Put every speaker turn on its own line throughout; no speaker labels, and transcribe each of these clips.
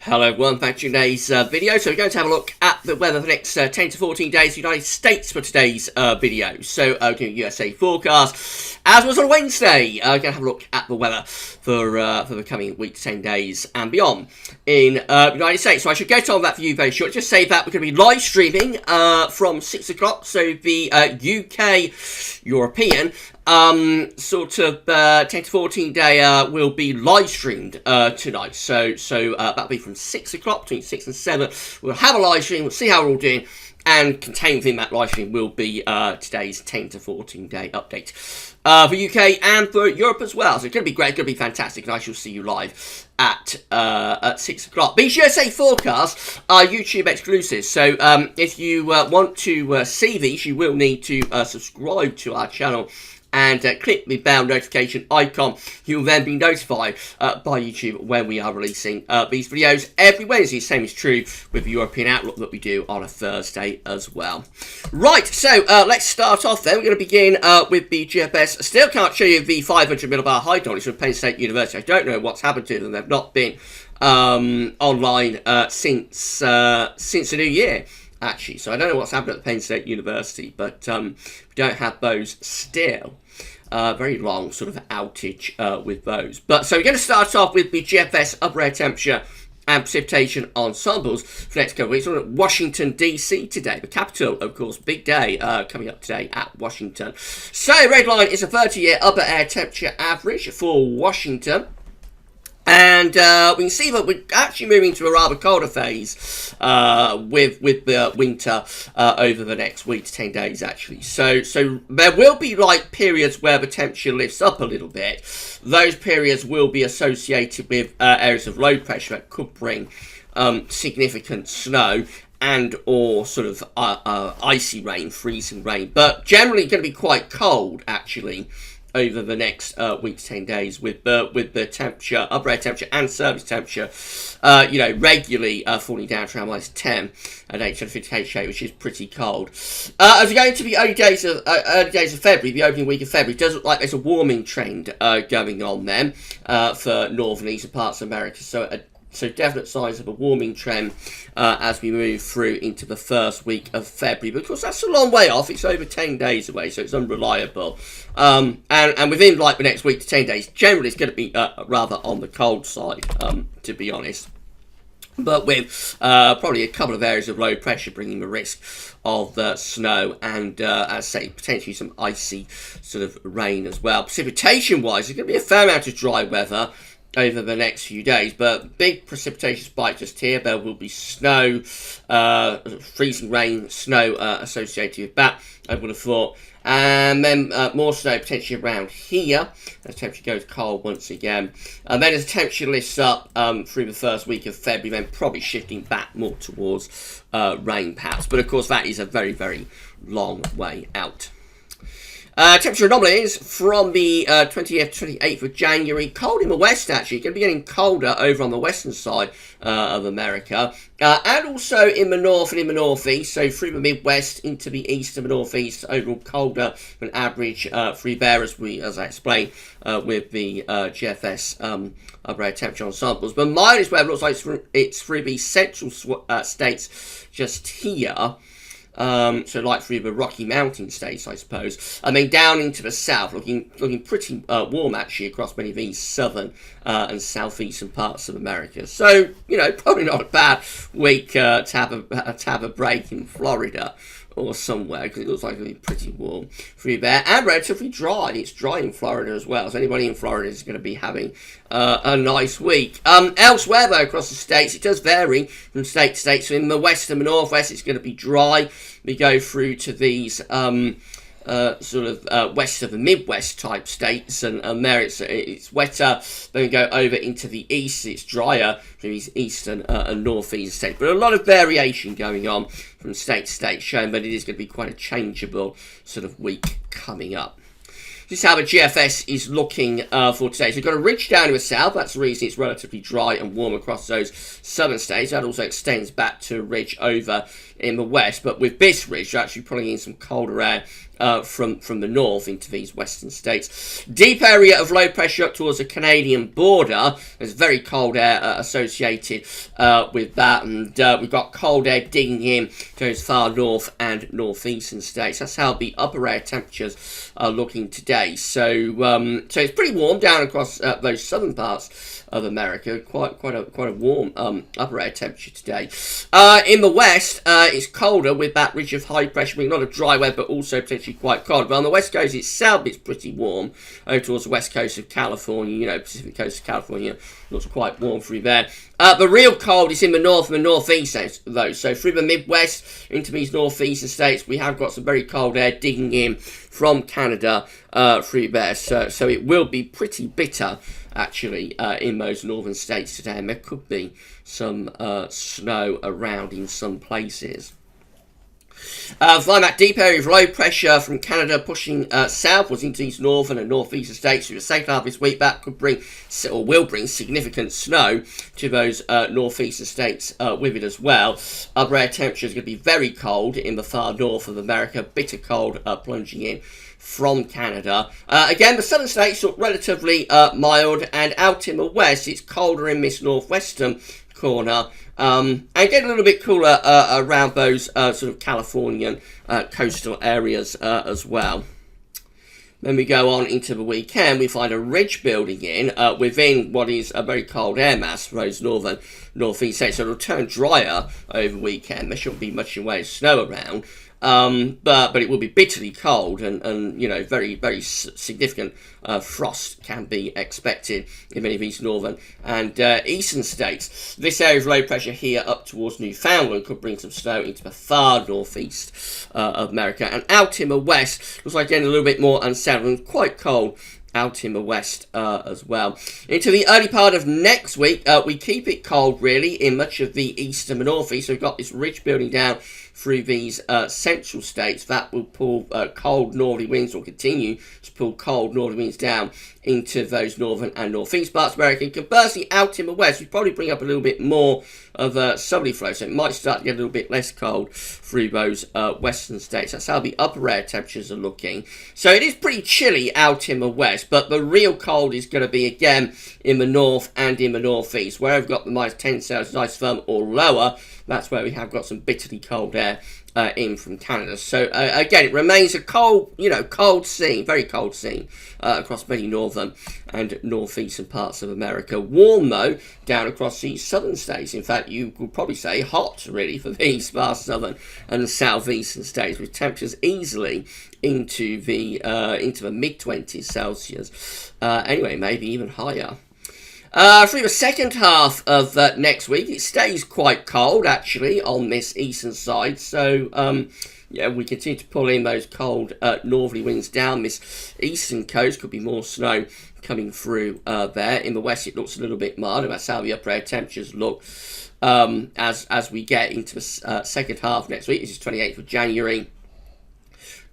Hello everyone, back to today's video. So we're going to have a look at the weather for the next 10 to 14 days in the United States for today's video. So doing USA forecast, as was on Wednesday. Going to have a look at the weather for the coming week to 10 days and beyond in the United States. So I should get on that for you very short. Just say that we're going to be live streaming from 6 o'clock. So the UK European sort of 10 to 14 day will be live streamed tonight. So that'll be from 6 o'clock, between 6 and 7. We'll have a live stream, we'll see how we're all doing, and contained within that live stream will be today's 10 to 14 day update for UK and for Europe as well. So it's going to be great, it's going to be fantastic, and I shall see you live at 6 o'clock. These USA forecasts are YouTube exclusive, so if you want to see these, you will need to subscribe to our channel and click the bell notification icon. You'll then be notified by YouTube when we are releasing these videos every Wednesday. Same is true with the European Outlook that we do on a Thursday as well. Right, so let's start off then. We're going to begin with the GFS. Still can't show you the 500 millibar high knowledge from Penn State University. I don't know what's happened to them. They've not been online since the new year, actually. So I don't know what's happened at Penn State University, but we don't have those still. Very long sort of outage with those. But so we're going to start off with the GFS upper air temperature and precipitation ensembles for the next couple of weeks. We're at Washington, D.C. today, the capital, of course. Big day coming up today at Washington. So red line is a 30-year upper air temperature average for Washington. And we can see that we're actually moving to a rather colder phase with the winter over the next week to 10 days, actually. So there will be like periods where the temperature lifts up a little bit. Those periods will be associated with areas of low pressure that could bring significant snow and or sort of icy rain, freezing rain. But generally going to be quite cold, actually, over the next week to 10 days with the temperature, upper air temperature and surface temperature, regularly falling down to around -10 at 850 HA, which is pretty cold. As we go into the early days of February, the opening week of February, it does look like there's a warming trend going on then for northern and eastern parts of America. So definite signs of a warming trend as we move through into the first week of February. But of course, that's a long way off. It's over 10 days away, so it's unreliable. And within like the next week to 10 days, generally it's going to be rather on the cold side, to be honest. But with probably a couple of areas of low pressure bringing the risk of snow and, as I say, potentially some icy sort of rain as well. Precipitation-wise, there's going to be a fair amount of dry weather over the next few days, but big precipitation spike just here. There will be snow, freezing rain, snow associated with that, I would have thought. And then more snow potentially around here. The temperature goes cold once again. And then as the temperature lifts up through the first week of February, then probably shifting back more towards rain perhaps. But of course that is a very, very long way out. Temperature anomalies from the 20th to 28th of January. Cold in the west, actually. Going to be getting colder over on the western side of America. And also in the north and in the northeast. So through the midwest into the east and the northeast. Overall colder than average through there, as I explained with the GFS upper air temperature ensembles. But mildest weather looks like it's through the central states just here. So like through the Rocky Mountain states, I suppose. I mean, down into the south, looking pretty warm, actually, across many of these southern and southeastern parts of America. So, probably not a bad week to have a break in Florida or somewhere, because it looks like it'll be pretty warm through there, and relatively dry. It's dry in Florida as well, so anybody in Florida is going to be having a nice week. Elsewhere, though, across the states, it does vary from state to state. So in the west and the northwest, it's going to be dry. We go through to these west of the Midwest type states, and there it's wetter. Then we go over into the east, it's drier from these eastern and northeastern states. But a lot of variation going on from state to state, showing that it is going to be quite a changeable sort of week coming up. This is how the GFS is looking for today. So we've got a ridge down in the south. That's the reason it's relatively dry and warm across those southern states. That also extends back to a ridge over in the west. But with this ridge, you're actually pulling in some colder air from the north into these western states. Deep area of low pressure up towards the Canadian border. There's very cold air associated with that, and we've got cold air digging in to those far north and northeastern states. That's how the upper air temperatures are looking today. So it's pretty warm down across those southern parts of America. Quite a warm upper air temperature today. In the west, it's colder with that ridge of high pressure, being not a dry weather, but also potentially quite cold. But on the west coast itself, it's pretty warm. Over towards the west coast of California, Pacific coast of California, looks quite warm through there. The real cold is in the north and the northeast, though. So through the Midwest into these northeastern states, we have got some very cold air digging in from Canada through there. So it will be pretty bitter, actually, in those northern states today. And there could be some snow around in some places. Find that deep area of low pressure from Canada pushing southwards into these northern and northeastern states through the second half of this week. That could bring, or will bring, significant snow to those northeastern states with it as well. Upper air temperature is going to be very cold in the far north of America, bitter cold plunging in from Canada. Again, the southern states look relatively mild, and out in the west, it's colder in this northwestern corner. And get a little bit cooler around those sort of Californian coastal areas as well. When we go on into the weekend, we find a ridge building in within what is a very cold air mass for those northern northeast states. So it'll turn drier over the weekend. There shouldn't be much in the way of snow around. But it will be bitterly cold, and very significant frost can be expected in many of these northern and eastern states. This area of low pressure here up towards Newfoundland could bring some snow into the far northeast of America, and out in the west looks like getting a little bit more unsettled and quite cold out in the west as well. Into the early part of next week, we keep it cold really in much of the east and the northeast. So we've got this ridge building down through these central states that will pull cold northerly winds, or continue to pull cold northerly winds down into those northern and northeast parts of America. Conversely, out in the west, we probably bring up a little bit more of a southerly flow, so it might start to get a little bit less cold through those western states. That's how the upper air temperatures are looking. So it is pretty chilly out in the west, but the real cold is going to be again in the north and in the northeast. Where we've got the minus 10 Celsius, nice firm or lower, that's where we have got some bitterly cold air in from Canada. So again, it remains a cold, cold scene, very cold scene across many northern and northeastern parts of America. Warm though down across the southern states. In fact, you could probably say hot really for these far southern and southeastern states, with temperatures easily into the mid-20s Celsius. Anyway, maybe even higher. Through the second half of next week, it stays quite cold, actually, on this eastern side. So, we continue to pull in those cold northerly winds down this eastern coast. Could be more snow coming through there. In the west, it looks a little bit milder. That's how the upper air temperatures look as we get into the second half next week. This is 28th of January.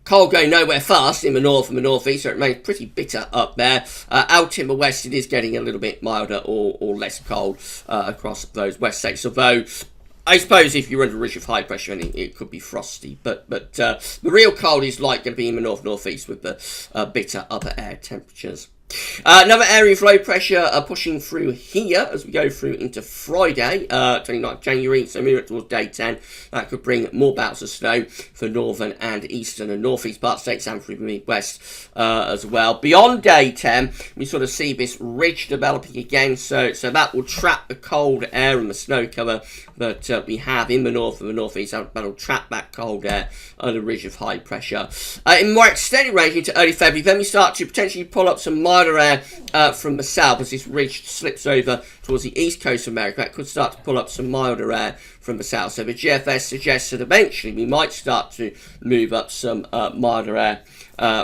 Cold going nowhere fast in the north and the northeast, so it remains pretty bitter up there. Out in the west, it is getting a little bit milder or less cold across those west states. Although, I suppose if you're under a ridge of high pressure, it could be frosty. But the real cold is going to be in the northeast with the bitter upper air temperatures. Another area of low pressure pushing through here as we go through into Friday, 29th January, so moving towards day 10. That could bring more bouts of snow for northern and eastern and northeast parts of states and through the Midwest as well. Beyond day 10, we sort of see this ridge developing again, so that will trap the cold air and the snow cover that we have in the north and the northeast. That will trap that cold air on a ridge of high pressure. In more extended range into early February, then we start to potentially pull up some milder air from the south as this ridge slips over towards the east coast of America. That could start to pull up some milder air from the south. So the GFS suggests that eventually we might start to move up some milder air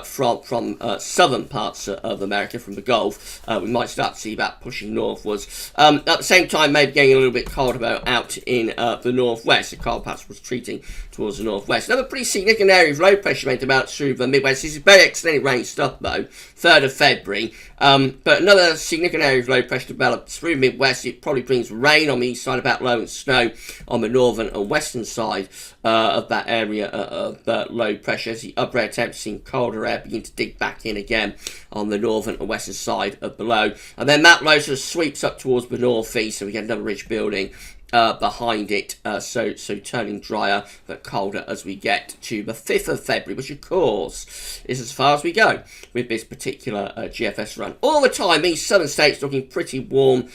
from southern parts of America, from the Gulf. We might start to see that pushing northwards. At the same time, maybe getting a little bit colder out in the northwest. The cold patch was retreating towards the northwest. Another pretty significant area of low pressure made about through the Midwest. This is very extended range stuff, though. 3rd of February. But another significant area of low pressure developed through Midwest. It probably brings rain on the east side, about low, and snow on the northern and western side of that area of low pressure. As the upper air temperature seeing colder air begin to dig back in again on the northern and western side of the low. And then that low sort of sweeps up towards the northeast, so we get another ridge building behind it, so turning drier but colder as we get to the 5th of February, which of course is as far as we go with this particular GFS run. All the time, these southern states looking pretty warm,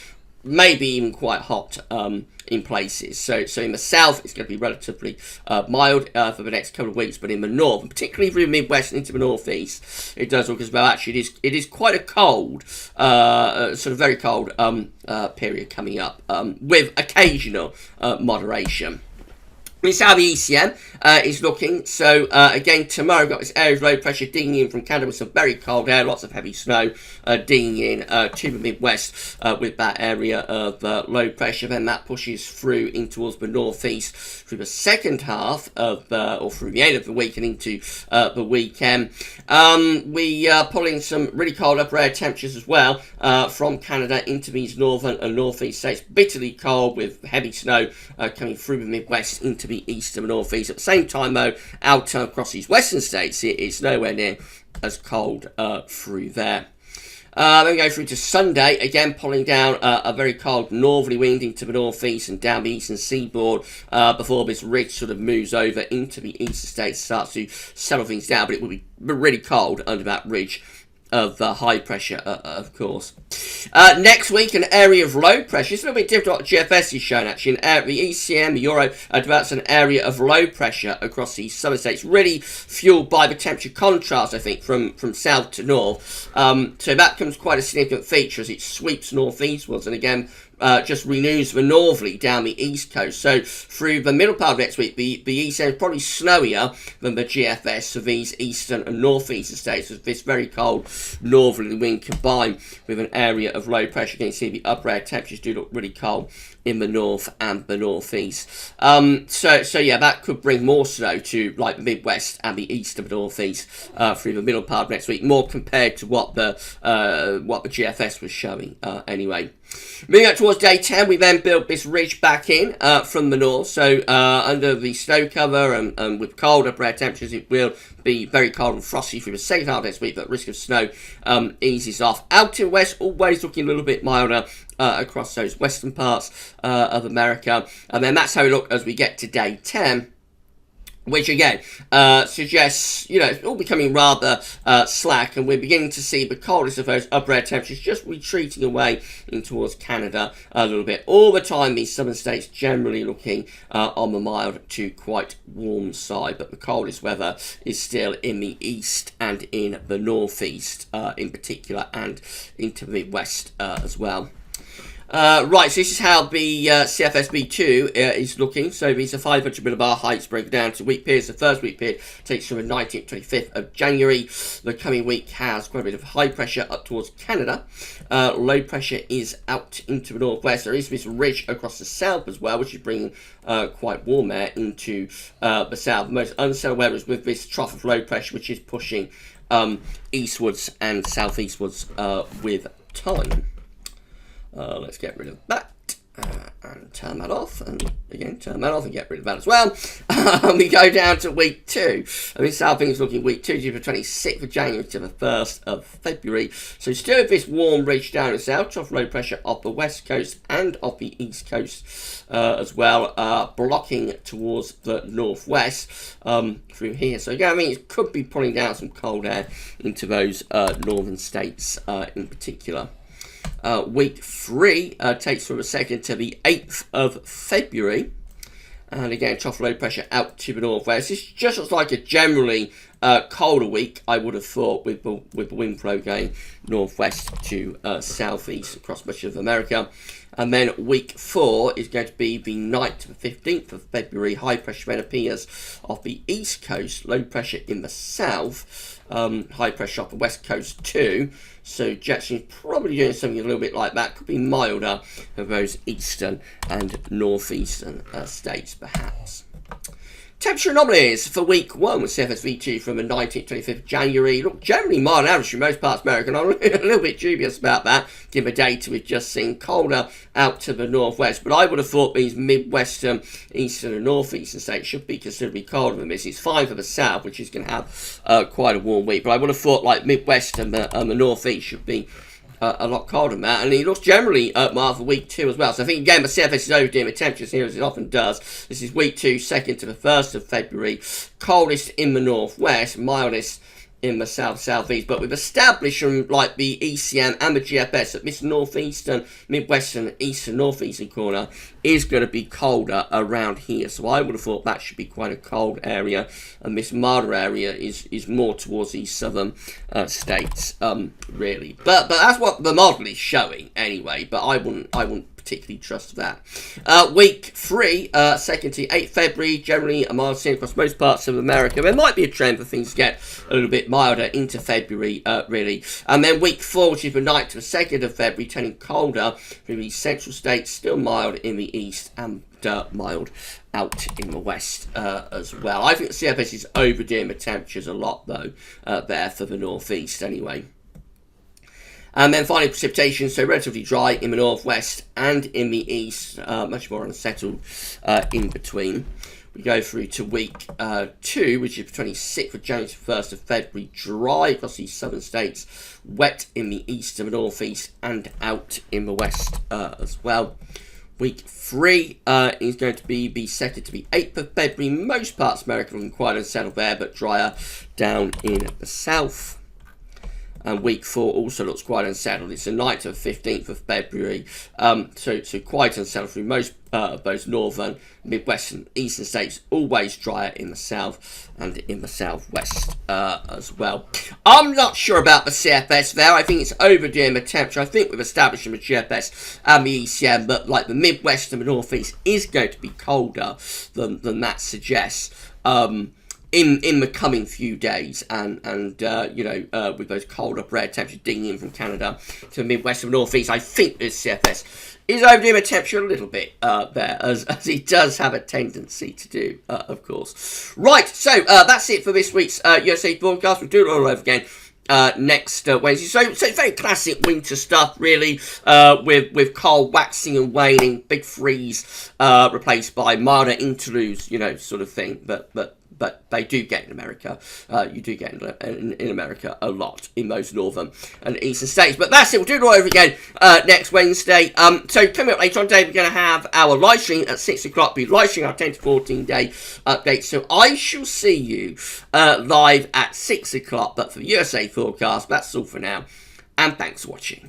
maybe even quite hot in places. So in the south, it's going to be relatively mild for the next couple of weeks, but in the north, and particularly through the Midwest and into the northeast, it does look as though actually it is quite a cold, sort of very cold period coming up, with occasional moderation. This is how the ECM is looking. So again, tomorrow we've got this area of low pressure digging in from Canada with some very cold air, lots of heavy snow digging in to the Midwest with that area of low pressure. Then that pushes through in towards the northeast through the second half of, or through the end of the week and into the weekend. We are pulling some really cold upper air temperatures as well from Canada into these northern and northeast states. Bitterly cold with heavy snow coming through the Midwest into the east and northeast. At the same time, though, out across these western states, it's nowhere near as cold through there. Then we go through to Sunday, again pulling down a very cold northerly wind into the northeast and down the eastern seaboard before this ridge sort of moves over into the eastern states, starts to settle things down, but it will be really cold under that ridge of high pressure, of course. Next week, an area of low pressure. It's a little bit different to what GFS is showing, actually. The ECM, the Euro, develops an area of low pressure across the southern states, really fueled by the temperature contrast, I think, from south to north. So that becomes quite a significant feature as it sweeps northeastwards, and again, just renews the northerly down the east coast. So through the middle part of next week, the east end is probably snowier than the GFS of these eastern and northeastern states, with this very cold northerly wind combined with an area of low pressure. You can see the upper air temperatures do look really cold in the north and the northeast. So yeah, that could bring more snow to like the Midwest and the east of the northeast through the middle part of next week, more compared to what the GFS was showing anyway. Moving up towards day 10, we then built this ridge back in from the north. So under the snow cover and with cold upper air temperatures, it will be very cold and frosty through the second half of next week, but risk of snow eases off. Out to the west, always looking a little bit milder across those western parts of America. And then that's how we look as we get to day 10. Which again suggests, it's all becoming rather slack, and we're beginning to see the coldest of those upper air temperatures just retreating away in towards Canada a little bit. All the time, these southern states generally looking on the mild to quite warm side, but the coldest weather is still in the east and in the northeast in particular, and into the Midwest as well. Right, so this is how the CFSB2 is looking. So these are 500 millibar heights broken down to week periods. The first week period takes from the 19th to 25th of January. The coming week has quite a bit of high pressure up towards Canada. Low pressure is out into the northwest. There is this ridge across the south as well, which is bringing quite warm air into the south. The most unsettled weather is with this trough of low pressure, which is pushing eastwards and southeastwards with time. Let's get rid of that and turn that off, and again turn that off and get rid of that as well. We go down to week 2. I mean, how things looking week 2 to the 26th of January to the 1st of February. So still with this warm ridge down the south, trough low pressure off the west coast and off the east coast as well, blocking towards the northwest through here. So again, I mean, it could be pulling down some cold air into those northern states in particular. Week 3 takes from the 2nd to the 8th of February. And again, trough low pressure out to the northwest. This just looks like a generally colder week, I would have thought, with the wind flow going northwest to southeast across much of America. And then week 4 is going to be the 9th to the 15th of February. High pressure then appears off the east coast, low pressure in the south. high pressure off the west coast too. So Jetson is probably doing something a little bit like that. Could be milder for those eastern and northeastern states, perhaps. Temperature anomalies for week 1 with CFSV2 from the 19th to 25th of January. Look, generally mild and average for most parts of America, and I'm a little bit dubious about that, given the data we've just seen. Colder out to the northwest, but I would have thought these midwestern, eastern and northeastern states should be considerably colder than this. It's fine for the south, which is going to have quite a warm week, but I would have thought like midwest and the northeast should be a lot colder than that, and it looks generally mild for week 2 as well. So I think again the CFS is overdoing the temperatures here as it often does. This is week 2, 2nd to the 1st of February. Coldest in the northwest, mildest in the southeast, but we've established from like the ECM and the GFS that this northeastern, midwestern, eastern, northeastern corner is going to be colder around here. So I would have thought that should be quite a cold area, and this milder area is more towards these southern states, really. But that's what the model is showing anyway. But I wouldn't particularly trust that. Week 3, 2nd to 8th February, generally a mild scene across most parts of America. There might be a trend for things to get a little bit milder into February, really. And then week 4, which is the 9th to the 2nd of February, turning colder for the central states, still mild in the east and mild out in the west as well. I think the CFS is overdoing the temperatures a lot, though, there for the northeast anyway. And then finally precipitation, so relatively dry in the northwest and in the east, much more unsettled in between. We go through to week 2, which is the 26th of January to 1st of February, dry across these southern states, wet in the east and the northeast and out in the west as well. Week 3 is going to be the 2nd to the 8th of February, most parts of America looking quite unsettled there, but drier down in the south. And week 4 also looks quite unsettled. It's the 9th to the 15th of February. So quite unsettled through most of those northern, midwestern, eastern states. Always drier in the south and in the southwest as well. I'm not sure about the CFS there. I think it's overdoing the temperature. I think we've established the GFS and the ECM, but like the midwest and the northeast is going to be colder than that suggests. In the coming few days, and with those colder upper temperatures digging in from Canada to the midwest and northeast, I think this CFS is overdoing the temperature a little bit there, as it does have a tendency to do, of course. Right, so that's it for this week's USA broadcast. We'll do it all over again next Wednesday. So very classic winter stuff, really, with cold waxing and waning, big freeze replaced by milder interludes, sort of thing. But they do get in America. You do get in America a lot in those northern and eastern states. But that's it. We'll do it all over again next Wednesday. So coming up later on today, we're going to have our live stream at 6 o'clock. We'll be live streaming our 10 to 14 day update. So I shall see you live at 6 o'clock. But for the USA forecast, that's all for now. And thanks for watching.